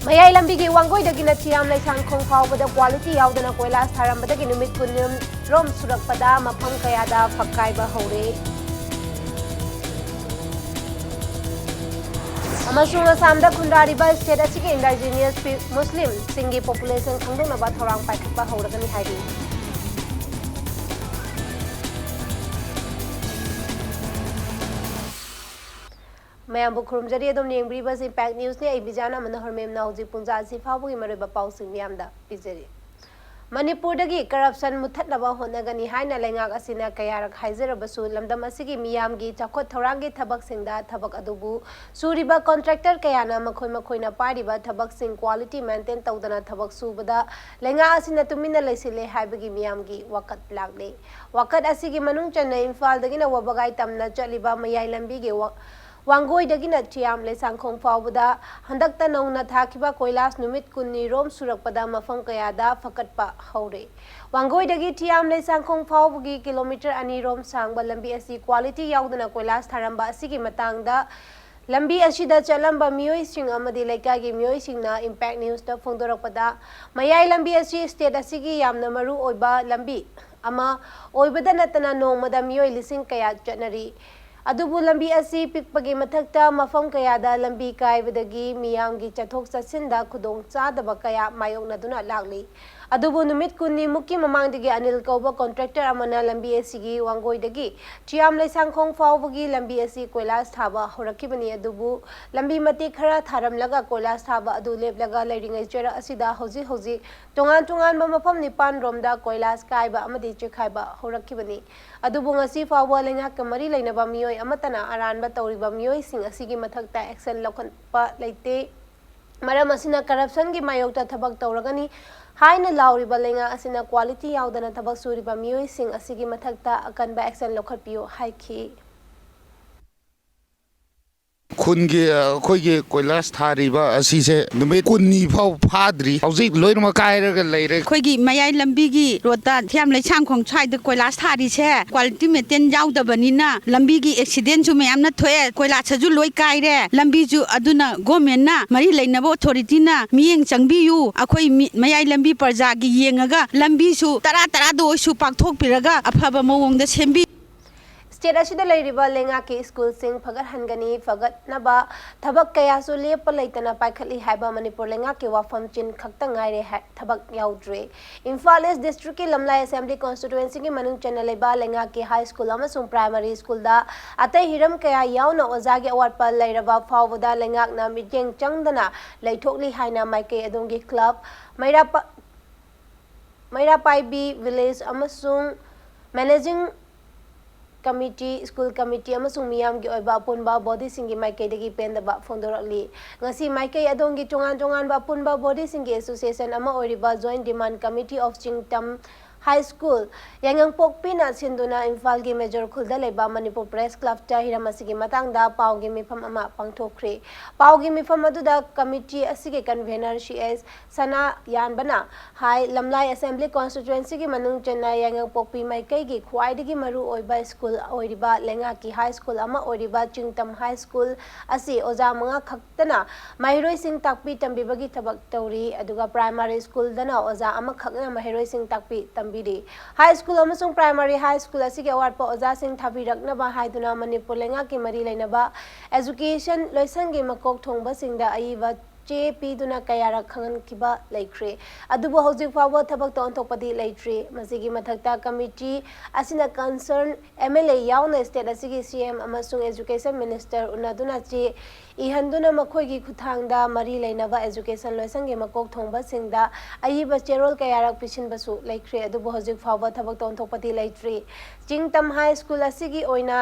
Mayay lambigi wanggoy dagina tiyam lai sangkhong phawbada quality yaudana koilas tharambadagi numit kunim rom surakpada mafam kayada fakkaiba hore amasung asamda khundariba state asigi indigenous muslim singi population khangdonaba thorang paikhatba horagani hairi मैं बुखरुम जरी अदम नेंगब्री बस impact news ने बिजाना मनोहर ma'am ना हौजी पुंजा असि फाबुगी मरेबा पाउसिंग मियामदा पिजरी मणिपुरदगी corruption मुथतलबा होनगनी हाइना लेंगाक असिना कयारक हाइजरबसु लमदम असिगी मियामगी चाखोत थौरांगी थबकसिंगदा थबक अदुबु सुरिबा contractor कयाना मखोय मखोयना Paribas थबकसिंग quality maintain तौदना थबक सुबदा लेंगा असिना तुमिना लेसिले हाइबगी मियामगी वकत लागले वकत असिगी मनुंग चन्ना इम्फालदगिना वबगाई तमना चलिबा मयाई लंबीगे वांगोई दगिना चियाम ले सांखोंग फावबदा हंदकता नौना थाखिबा कोइलास नुमित कुन्नी रोम सुरकपदा मफम कयादा फकटपा हौरे वांगोई दगी चियाम ले सांखोंग फावबगी किलोमीटर अनि रोम सांगबा लंबी असि क्वालिटी याउदना कोइलास थारंबा असिगी मतांगदा लंबी असिदा चलंबा मियोइसिंग अमदी लेकागी मियोइसिंगना इम्पैक्ट न्यूज़ दा फोंदोरकपदा मयाई लंबी असि स्टेट असिगी यामना मरु ओइबा लंबी अमा ओइबदा नतना नोमदा मियोइ लिसिंग कया चनरी अदुबु लंबी असि पिकपगी मथक्ता मफम कयादा लंबी कायबदगी मियामगी चथोक चसिंदा खुदोंग चादबा कया मायोगनदुना लागली अदुबु नुमित कुन्नी मुक्की ममांगदगी अनिल कौबा कॉन्ट्रैक्टर अमना लंबी असिगी वांगोइदगी चियाम लेसांखोंग फावबगी लंबी असि कोइलास थाबा होरखिबनी अदुबु लंबी मते खरा थारमलगा कोइलास थाबा अदु लेपलगा लैरिंगै चेरा असिदा हौजी हौजी तोंगान तोंगान मफम निपान रोमदा कोइलास कायबा अमदी चेखायबा होरखिबनी अदुबु ngasi फावबा लेंगा कमरी लेनबा मियोय अमतना अरानबा तौरिबा मियोय सिंग असिगी मथक्ता एक्शन लखनपा लेते मरम असिना करप्शन की मायोक्ता थबक तौरगनी हाइना लाउरिबा लेंगा असिना क्वालिटी याउदना थबक सुरिबा मियोय सिंग असिगी मथक्ता अकनबा एक्शन लखटपियो हाइखी खुनगे खोइगे कोइलास थारिबा असिसे नुमे कुन्नी फाव फाद्री हौजिक लोइनमा कायरगा लेरे खोइगी मयाई लंबीगी रोता थियाम लेछाम खोंग छाइद कोइलास थारी छे क्वालिटी मेंटेन याउदबनिना लंबीगी एक्सीडेंट जु मयाम न थोए कोइलास जु लोइ कायरे लंबी जु अदुना गवर्नमेंट ना मरी लेनबो अथॉरिटी ना मियेंग चंगबियु अखोइ मयाई लंबी प्रजागी येंगगा लंबी सु तरा तरा दो सु पाकथोक पिरगा अफबा मवोंग द सेंबी स्टेट असिदा लेरिबा लेंगा के स्कूल सिंग फगत हनगनी फगत नबा थबक कयासु लेप लेतना पाइखली हाइबा मणिपुर लेंगा के वाफम चिन खक्ता ngaire थबक याउद्रे इम्फाल ईस्ट डिस्ट्रिक्ट की लमलाई असेंबली कॉन्स्टिट्यूएंसी की मनुंग चना लेबा लेंगा के हाई स्कूल अमसुंग प्राइमरी स्कूल दा अतै हिरम कया याउना ओजागे अवार्ड लेरबा फावदा लेंगाकना मिजेंग चंगदना लेथोकली हाइना माइके अदोंगी क्लब मैरा पाइबी विलेज अमसुंग मैनेजिंग कमिटी स्कूल कमिटी अमसुंग मियाम की ओइबा पुनबा बॉडी सिंगी माइके दगी पेंदबा फोंदोरकली ngasi माइके अदोंगी चोंगान चोंगान बा पुनबा बॉडी सिंगी एसोसिएशन अमा ओइरिबा joint demand committee of Chingtam high school यांगंग पोकपिना सिंदुना इम्फाल की मेजर खुलदा लेबा मणिपुर प्रेस क्लब ता हिरम असिगी मतंगदा पावगी मिफम अमा पांगथोखरे पावगी मिफम अदुदा कमिटी असिगे कन्वेनर सीएस सना यानबना हाई लमलाई असेंबली कॉन्स्टिट्यूएंसी की मनुंग चेन्ना यांगंग पोकपी माइकई की ख्वाइदगी मरु ओइबा स्कूल ओइरिबा लेंगा की हाई स्कूल अमा ओइरिबा चिंगटम हाई स्कूल असि ओजा मंगा खक्तना महिरोई सिंग ताकपी तंबीबगी थबक तौरी अदुगा प्राइमरी स्कूल दना ओजा अमा खक्ना महिरोई सिंग ताकपी हाई स्कूल अमसुंग प्राइमरी हाई स्कूल असिगे अवार्ड प ओजा सिंग थाबिरकनबा हाइदुना मणिपुर लेंगा की मरी लेनबा एजुकेशन लोइसंगी मकोक थोंबा सिंगदा अइबा चे पीदुना कयारा खंगनखिबा लेख्रे अदुबो हौजिक फावो थबक तोंथोपदी लेट्रे मसिगी मथक्ता कमिटी असिना कंसर्न एमएलए याउना स्टेट असिगी सीएम अमसुंग एजुकेशन मिनिस्टर उनादुना चे इहंदुना मखोइगी खुथांगदा मरी लेनबा एजुकेशन लोइसंगी मकोक थोंबा सिंगदा अइबा चेरोल कयारक पिसिनबसु लेख्रे अदुबो हौजिक फावो थबक तोंथोपदी लेट्रे चिंगतम हाई स्कूल असिगी ओइना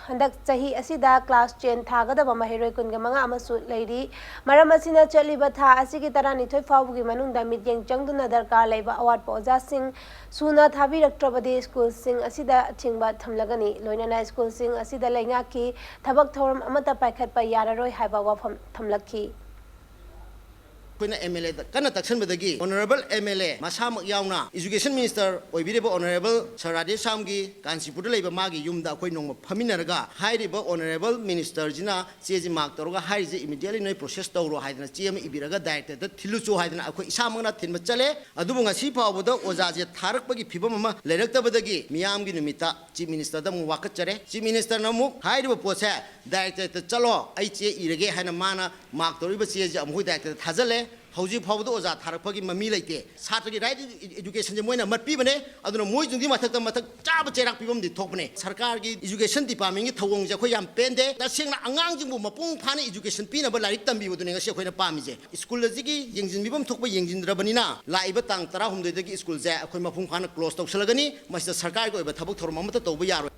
हंदक चाही असिदा क्लास 10 थागदबा महिरोय कुनगा मंगा अमसु लेरी मरम असिना चलिबा था असिगी तरानिथोय फावगी मनुंगदा मित्येंग चंगदुना दरकार लेबा अवार्ड पोजा सिंग सुना थाबिरक्ट्रबदे स्कूल सिंग असिदा छिंगबा थमलगनी लोइनाना स्कूल सिंग असिदा लेंगा की थबक थोरम अमता पाइखत पा याररोय हाइबा वाफम थमलखी ꯑꯩꯈꯣꯏꯅ MLA ꯗ ꯀꯟꯅ ꯇꯛꯁꯟꯕꯗꯒꯤ ꯑꯣꯅꯔꯦꯕꯜ MLA ꯃꯁꯥꯃꯛ ꯌꯥꯎꯅ education minister ꯑꯣꯏꯕꯤꯔꯤꯕ honourable sir Radhe ꯁ꯭ꯌꯥꯝꯒꯤ ꯀꯥꯟꯆꯤꯄꯨꯔꯗ ꯂꯩꯕ ꯃꯥꯒꯤ ꯌꯨꯝꯗ ꯑꯩꯈꯣꯏ ꯅꯣꯡꯃ ꯐꯝꯃꯤꯟꯅꯔꯒ ꯍꯥꯏꯔꯤꯕ ꯑꯣꯅꯔꯦꯕꯜ ꯃꯤꯅꯤꯁꯇꯔꯁꯤꯅ ꯆꯦꯁꯤ ꯃꯥꯔꯛ ꯇꯧꯔꯒ ꯍꯥꯏꯔꯤꯁꯦ ꯏꯃꯤꯗꯤꯌꯦꯠꯂꯤ ꯅꯣꯏ ꯄ꯭ꯔꯣꯁꯦꯁ ꯇꯧꯔꯣ ꯍꯥꯏꯗꯅ ꯆꯦ ꯑꯃ ꯏꯕꯤꯔꯒ ꯗꯥꯏꯔꯦꯛꯇꯔꯗ ꯊꯤꯜꯂꯨꯆꯣ ꯍꯥꯏꯗꯅ ꯑꯩꯈꯣꯏ ꯏꯁꯥꯃꯛꯅ ꯊꯤꯟꯕ ꯆꯠꯂꯦ ꯑꯗꯨꯕꯨ ꯉꯁꯤ ꯐꯥꯎꯕꯗ ꯑꯣꯖꯥꯁꯦ ꯊꯥꯔꯛꯄꯒꯤ ꯐꯤꯕꯝ ꯑꯃ ꯂꯩꯔꯛꯇꯕꯗꯒꯤ ꯃꯤꯌꯥꯝꯒꯤ ꯅꯨꯃꯤꯠꯇ ꯆꯤꯐ ꯃꯤꯅꯤꯁꯇꯔꯗ ꯑꯃꯨꯛ ꯋꯥꯀꯠꯆꯔꯦ ꯆꯤꯐ ꯃꯤꯅꯤꯁꯇꯔꯅ ꯑꯃꯨꯛ ꯍꯥꯏꯔꯤꯕ ꯄꯣꯠꯁꯦ ꯗꯥꯏꯔꯦꯛꯇꯔꯗ ꯆꯠꯂꯣ ꯑꯩ ꯆꯦ ꯏꯔꯒꯦ ꯍꯥꯏꯅ ꯃꯥꯅ ꯃꯥꯔꯛ ꯇꯧꯔꯤꯕ ꯆꯦꯁꯦ ꯑꯃꯨꯛ ꯗꯥꯏꯔꯦꯛꯇꯔꯗ ꯊꯥꯖꯜꯂꯦ ꯍꯧꯖꯤꯛ ꯐꯥꯎꯕꯗ ꯑꯣꯖꯥ ꯊꯥꯔꯛꯄꯒꯤ ꯃꯃꯤ ꯂꯩꯇꯦ ꯁꯥꯇ꯭ꯔꯒꯤ ꯔꯥꯏꯠ ꯏꯗꯨꯀꯦꯁꯟꯁꯦ ꯃꯣꯏꯅ ꯃꯠꯄꯤꯕꯅꯦ ꯑꯗꯨꯅ ꯃꯣꯏꯗꯨꯒꯤ ꯃꯊꯛꯇ ꯆꯥꯕ ꯆꯩꯔꯥꯛ ꯄꯤꯕꯝꯗꯤ ꯊꯣꯛꯄꯅꯦ ꯁꯔꯀꯥꯔꯒꯤ ꯏꯗꯨꯀꯦꯁꯟ ꯗꯤꯄꯥꯔꯠꯃꯦꯟꯒꯤ ꯊꯧꯑꯣꯡꯁꯦ ꯑꯩꯈꯣꯏ ꯌꯥꯝ ꯄꯦꯟꯗꯦ ꯇꯁꯦꯡꯅ ꯑꯉꯥꯡꯁꯤꯡꯕꯨ ꯃꯄꯨꯡ ꯐꯥꯅ ꯏꯗꯨꯀꯦꯁꯟ ꯄꯤꯅꯕ ꯂꯥꯏꯔꯤꯛ ꯇꯝꯕꯤꯕꯗꯨꯅꯦ ꯉꯁꯤ ꯑꯩꯈꯣꯏꯅ ꯄꯥꯝꯃꯤꯁꯦ ꯁ꯭ꯀꯨꯜ ꯑꯁꯤꯒꯤ ꯌꯦꯡꯁꯤꯟꯕꯤꯐꯝ ꯊꯣꯛꯄ ꯌꯦꯡꯁꯤꯟꯗ꯭ꯔꯕꯅꯤꯅ ꯂꯥꯛꯏꯕ ꯇꯥꯡ 18ꯗꯒꯤ ꯁ꯭ꯀꯨꯜꯁꯦ ꯑꯩꯈꯣꯏ ꯃꯄꯨꯡ ꯐꯥꯅ ꯀ꯭ꯂꯣꯖ ꯇꯧꯁꯜꯂꯒꯅꯤ ꯃꯁꯤꯗ ꯁꯔꯀꯥꯔꯒꯤ ꯑꯣꯏꯕ ꯊꯕꯛ ꯊꯧꯔꯝ ꯑꯃꯠꯇ ꯇꯧꯕ ꯌꯥꯔꯣꯏ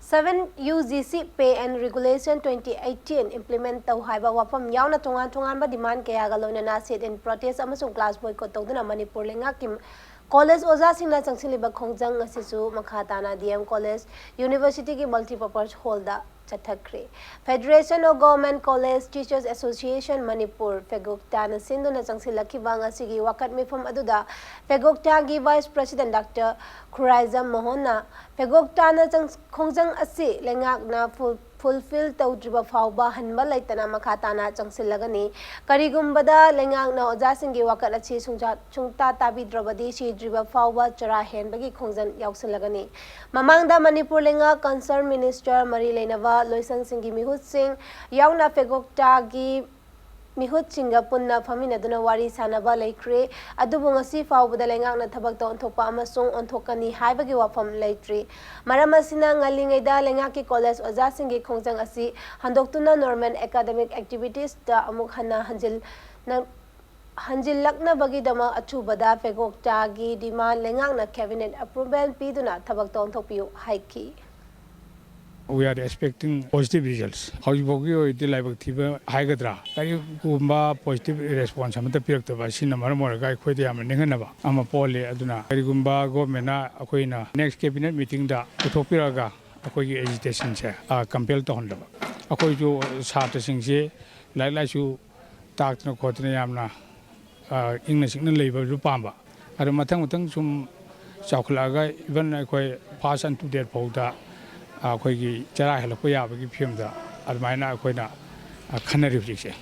7 UGC Pay and Regulation 2018 implement tau haiba wafam yauna tongan ba demand kaya ga loina sit in protest amasung class boycott tawduna Manipur lenga kim college oza singna changsiliba khongjang asisu makhatana DM College University ki multipurpose hall da chathakre Federation of Government College Teachers Association Manipur Fegokta na sinduna changsilaki banga sigi wakat mifam aduda Fegokta gi Vice President Dr. Khuraizam Mohonna Fegokta na khongjang asi lengak na fulfill tawdriba fawba hanba laitana makhatana changsilagani karigumbada lengak na oja singi wakat achi chungta tabidrabadi si driba fawba chara henbagi khongjan yausilagani mamangda Manipur lenga concerned minister Mari Leinava Loisang Singi Mihut Singh yauna Fegokta gi Mihut Singa punna famina duna wari sanaba laikre adubu ngasi fawbada lengak na thabak ta onthokpa amasung onthokani haibagi wafam laitri maramasina ngalingaida lengak ki college oja singi khongjang asi handoktuna normal academic activities da amuk hana hanjil lakna bagi dama achubada Fegokta gi demand lengak na cabinet approval piduna thabak ta onthokpiu haiki We are expecting positive results. How you work the live active haigadra. Kari gumba positive response. Amata pirak taba sina maramora kai khoi dia man ningan ba. Ama pole aduna. Kari gumba government na akoi na next cabinet meeting da uthopiraga akoi ki agitation se compel to honda ba. Akoi jo satra sing se lai su tak na khotna yamna ingna singna leiba ru pamba. Aro matang sum chaukhlaga even akoi pass and to their powda ꯑꯩꯈꯣꯏꯒꯤ ꯆꯔꯥ ꯍꯦꯜꯂꯛꯄ ꯌꯥꯕꯒꯤ ꯐꯤꯕꯝꯗ ꯑꯗꯨꯃꯥꯏꯅ ꯑꯩꯈꯣꯏꯅ ꯈꯟꯅꯔꯤ ꯍꯧꯖꯤꯛꯁꯦ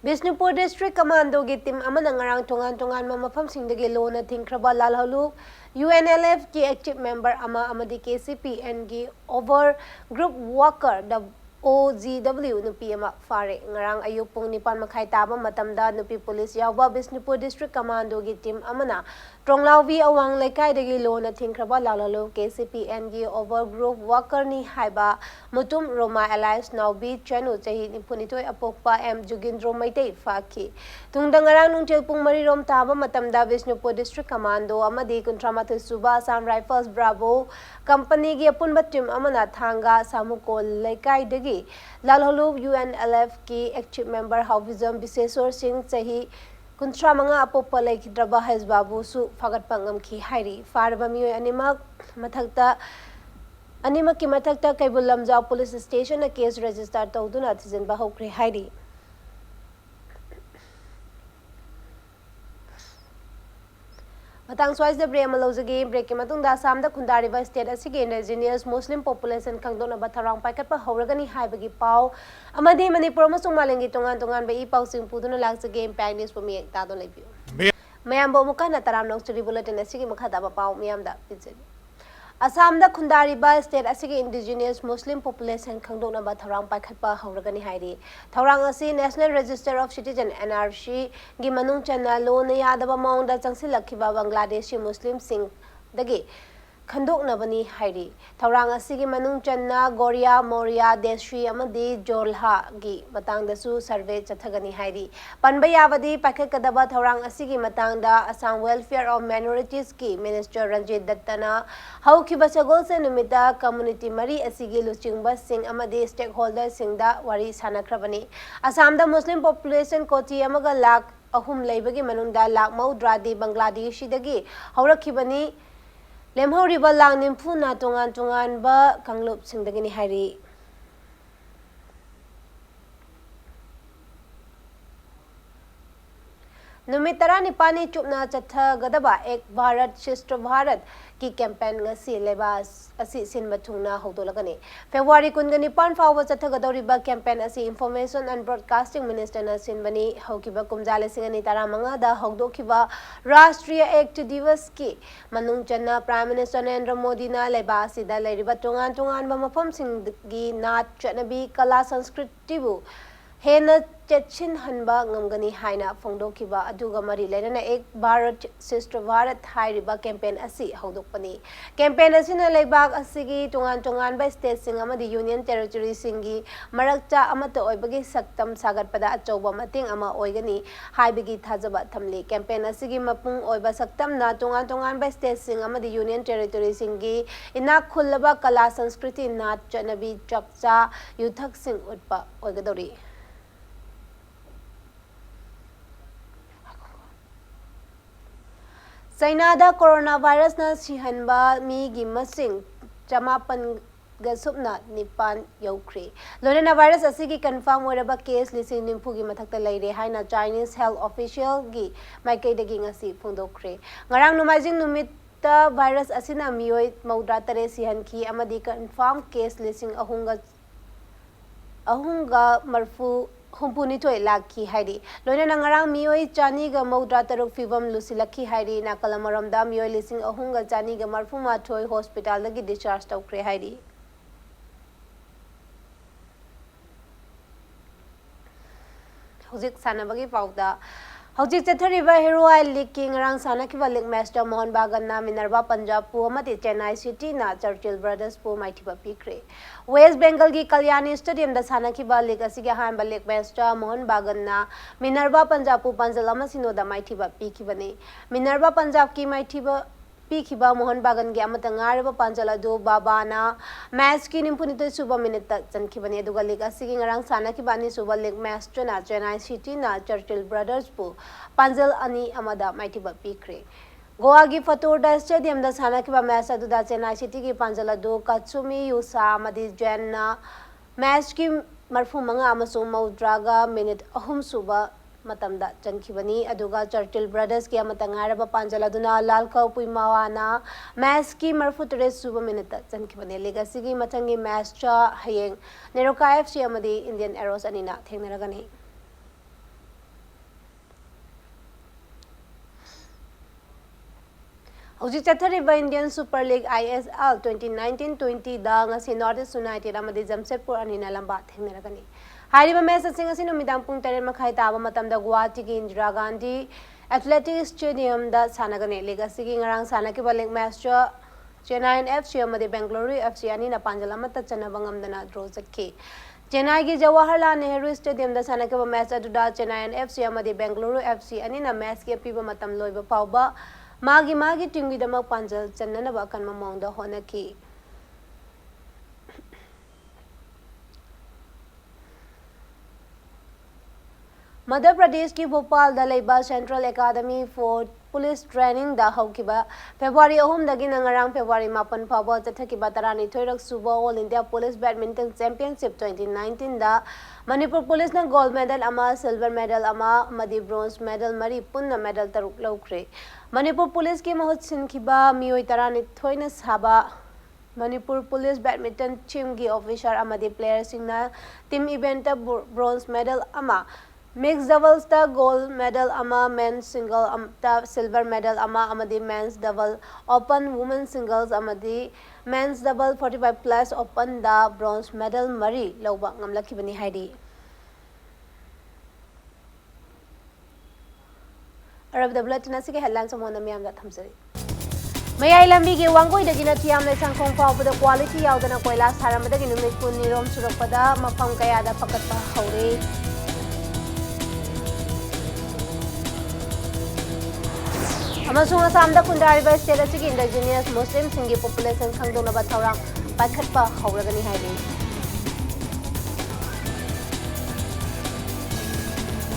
Bisnupur District Commando gi team amana ngarang tongan mafamsingdagi lona thingkraba lalhalu UNLF ki active member amadi KCPN gi over group worker the OGW nupi ama fare ngarang ayuk pung nipan makhai taba matamda nupi police yawba Bisnupur District Commando gi team amana Tronglauvi awang laikai dagi lona thingkraba lalalo KCPN gi over group worker ni haiba mutum Roma Alliance Naubi Chanu chahi nipunitoi apokpa M Jugindro Maitei Faki tungdangarang nungchel pung mari rom taba matamda Bisnupur District Commando amadi kuntramathoi suba Assam Rifles Bravo company gi apun batim amana thanga samuko laikai dagi lalholu UNLF ki active member Haufizam Biseswar Singh chahi Kuntra manga apopa laikidraba Hezbabu su fagat pangam ki hairi farba mioi animak mathakta animak ki mathakta Kaibul Lamjau police station a case register tawduna thizen ba hokre hairi Matang Swais the Brema Lozagi, break Matunda Sam the Kundariva state as again indigenous Muslim population Kangdona Batarang Pakapa Horagani Haibagi Pau, Amadi Manipur Malangi Tongan by Pau Sing Puduna Lax again Pagnis for me Tado Lebu. Mayambo Mukana Taram Nox to the bulletin as Sigi Makata Pau Miamda Pizzi. Assam the Kundariba state as indigenous Muslim population Kangdona Batarang Pakapa Horagani Haidi. Taurangasi National Register of Citizen NRC Gimanung Chana Lone Yadaba Mount the Changsila Bangladeshi Muslim Singh Dagi Kanduk Nabani Haidi. Taurangasi Gimanung Chana Goria Moria Deshi Amadi Jolha Gi Matang the Su Survey Chatagani Haidi. Panbayavadi Pakakadaba Taurangasi Matanga Assam Welfare of Minorities Ki Minister Ranjit Dattana How Kibasagol Senumita Community Mari Asigi Luchingba Singh Amadi stakeholders Singda Wari Sanakrabani Assam the Muslim population Koti Amaga Lak Ahum Laibagi Manunda Lak Maudradi Bangladeshi Dagi Haurakibani Lemhoriba Lang Nimpuna Tongan Ba Kanglup Singdagini Hari नुमित तरानिपानी चुपना चथगदबा एक भारत श्रेष्ठ भारत की campaign लेबास सिनबा थुंगना हौदोलगनी February 19 फाव चथगदौरिबा campaign information and broadcasting minister सिनबनी हौकिबा कुमजा लिंग तरामंगा हौदोखिबा राष्ट्रीय एक्ट दिवस की मनुंग चन्ना प्राइम मिनिस्टर नरेंद्र मोदी लेबासिदा लेरिबा तोंगान तोंगानबा मफमसिंगी नाट चटनबी कला संस्कृतिबु हेन चेचिन हनबा ngमगनी हाइना फोंदोखिबा अदुगा मरी लेना एक भारत श्रेष्ठ भारत हाइरिबा कैंपेन असि हौदोकपनी कैंपेन असिना लेबाग असिगी तोंगान तोंगान बा स्टेट सिंग अमदी यूनियन टेरिटरी सिंगी मरकचा अमत ओइबगी सक्तम सागतपदा अचौबा मतेंग अमा ओइगनी हाइबगी थाजबा थमली कैंपेन असिगी मपुंग ओइबा सक्तम ना तोंगान तोंगान बा स्टेट सिंग अमदी यूनियन टेरिटरी सिंगी इना खुलबा कला संस्कृति नाच चनबी चकचा युथक सिंग उत्पा ओइगदौरी चाइना कोरोना वायरस न सिहनबा मीगी मसिंग 54 यौख्रे लोनेना वायरस असिगी कंफर्म होरबा केस 90 की मथक्ता लेरे हाइना चाइनीज हेल्थ ऑफिशियल गी माइकैदगी ngasi फोंदोख्रे ngarang नुमाइजिंग नुमित वायरस असिना मियोय मौद्रा तरे सिहनकी अमदी कंफर्म केस 3 हुंपुनिथोय लाखी हाइरी लोनेना ngarang मियोय चानी ग मौद्रा तरुक फिवम लुसिलखी हाइरी नाकलमरमदा मियोय 3 ग चानी ग मरफुमाथोय हॉस्पिटल लगी डिस्चार्ज तौख्रे हाइरी हौजिक सानबगी पाउदा हौजिक चथरिबा हेरोइ लीग की ngarang सानखिबा league match Mohun Bagan Minerva Punjab पु अमति चेन्नई सिटी ना चर्चिल ब्रदर्स पु माइथिबा पीख्रे वेस्ट बेंगल की कल्याणी स्टेडियम दा सानखिबा लीग असिगे हानबा league match Mohun Bagan Minerva Punjab पु पंजल अमसिनोदा माइथिबा पीखिबने मिनर्वा पंजाब की माइथिबा पीखिबा मोहन बागन के अमत ngaraba panjal adu babana match की 90 सुबह मिनट चनखिबने दुगा लीग असिगी ngarang सानखिबानी सुबह लीग मैच चना चेन्नई सिटी ना चर्चिल ब्रदर्स पु पंजल अनि अमदा माइथिबा पीख्रे गोवा की फतोरदा स्टेडियम दा सानखिबा मैच अदुदा चेन्नई सिटी की पंजल adu काचुमी युसा अमदी जैन मैच की मरफु मंगा अमसु मौद्रागा मिनट 3 सुबह मतमदा चनखिबनी अदुगा चर्चिल ब्रदर्स की अमत ngaraba panjal aduna lalkau puimawana match की मरफुतरे सुबह मिनट चनखिबने लेगसी की मथंगी मैच चा हयेंग नेरोका एफसी अमदी इंडियन एरोस अनिना थेंगनरगनी हौजिक चथरिबा इंडियन सुपर लीग ISL 2019-20 दा ngasi नॉर्थ ईस्ट यूनाइटेड अमदी जमशेदपुर अनिना लंबा थेंगनरगनी हारिबा मैच असिंग असि नुमिदांग पुंग 3 मखाई ताबा मतमदा गुवाहाटी की इंदिरा गांधी एथलेटिक स्टेडियम दा सानगने लीग असिगी ngarang सानकिबा लीग मैच चेन्नई FC अमदी बेंगलुरु FC अनिना पांजल अमत चनबा ngamdana ड्रॉ चक्की चेन्नई की जवाहरलाल नेहरू स्टेडियम दा सानकिबा मैच अदुदा चेन्नई FC अमदी बेंगलुरु FC अनिना मैच के पीबा मतम लोइबा फावबा मागी टीम की दमक पांजल चन्ननबा कन्म मौंदा होनकी मध्य प्रदेश की भोपाल दा central academy for police training दा हौकिबा फेब्रुआरी 3 दगी ngarang फेब्रुआरी 5 फावबा चथकिबा 32 सुबह all India police badminton championship 2019 दा मणिपुर पुलिस ना गोल्ड मेडल अमा सिल्वर मेडल अमा मदी ब्रोंज मेडल मरी पुन्ना मेडल 3 लौख्रे मणिपुर पुलिस की महुत सिनखिबा मियोय 32 ना साबा मणिपुर पुलिस बैडमिंटन टीम की ऑफिसर अमदी प्लेयर सिंगना टीम इवेंट ब्रोंज मेडल अमा मिक्स डबल्स दा गोल्ड मेडल अमा मेन सिंगल दा सिल्वर मेडल अमा अमदी men's double open women singles अमदी मेंस डबल 45 प्लस ओपन दा ब्रोंज मेडल मरी लौबा ngamlakibani haidi अरब दबलत नसिके हेडलाइन समोन मियाम दा थमसरी मयाई लंबी के वांगोई दगिना थियाम ले संखों फावबदा क्वालिटी यावदना कोयला सारमदगी नुमित पुन निरोम सुरपदा मफम कयादा पकटपा हौरे अमसुंग असमदा खुंदारिबा स्टेट असिगी इंडिजिनियस मुस्लिम सिंगी पॉपुलेशन खंगदोनबा थौरांग पाखटपा हौरगनी हाइबे